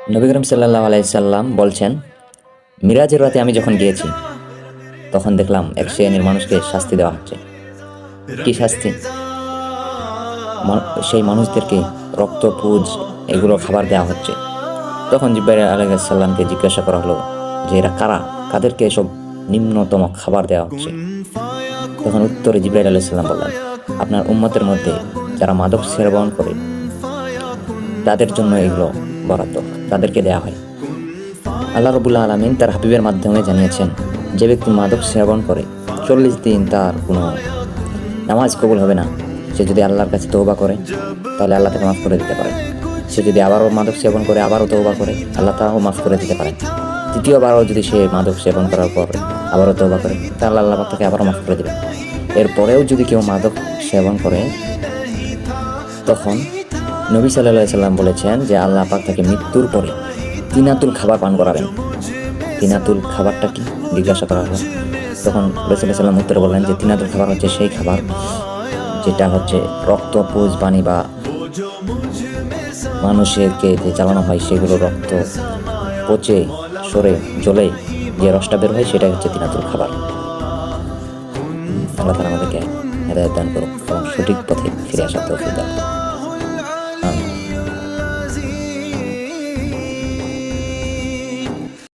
নবী করিম সাল্লাল্লাহু আলাইহি সাল্লাম বলছেন, মিরাজের রাতে আমি যখন গিয়েছি তখন দেখলাম এক শ্রেণীর মানুষকে শাস্তি দেওয়া হচ্ছে। কি শাস্তি? সেই মানুষদেরকে রক্ত, পুজ এগুলো খাবার দেওয়া হচ্ছে। তখন জিবরাইল আলাইহিস সালামকে জিজ্ঞাসা করা হলো যে এরা কারা, কাদেরকে এসব নিম্নতম খাবার দেওয়া হচ্ছে? তখন উত্তরে জিবরাইল আলাইহিস সালাম বললেন, আপনার উম্মতের মধ্যে যারা মাদক সেবন করে তাদের জন্য এগুলো বরাদ্দ, তাদেরকে দেওয়া হয়। আল্লাহ রাব্বুল আলামিন তার হাবিবের মাধ্যমে জানিয়েছেন, যে ব্যক্তি মাদক সেবন করে 40 দিন তার কোনো নামাজ কবুল হবে না। সে যদি আল্লাহর কাছে তওবা করে তাহলে আল্লাহ তাকে মাফ করে দিতে পারে। সে যদি আবারও মাদক সেবন করে আবারও তওবা করে আল্লাহ তাকেও মাফ করে দিতে পারেন। তৃতীয়বারও যদি সে মাদক সেবন করার পর আবারও তওবা করে তাহলে আল্লাহ তাকে আবারও মাফ করে দেবেন। এরপরেও যদি কেউ মাদক সেবন করে তখন নবী সাল্লাল্লাহু আলাইহি সাল্লাম বলেছেন যে আল্লাহ পাক তাকে মৃত্যুর পরে তিনাতুল খাবার পান করাবেন। তিনাতুল খাবারটা কি জিজ্ঞাসা করা হলো। তখন রাসূলুল্লাহ সাল্লাম উত্তরে বললেন যে তিনাতুল খাবার হচ্ছে সেই খাবার যেটা হচ্ছে রক্ত, পুজ, পানি বা মানুষেরকে যে জ্বালানো হয় সেগুলো রক্ত পচে সরে জ্বলে যে রসটা বের হয় সেটাই হচ্ছে তিনাতুল খাবার। আল্লাহ তাআলা আমাদেরকে হেদায়েত দান করুক এবং সঠিক পথে ফিরে আসার তৌফিক দান করুক।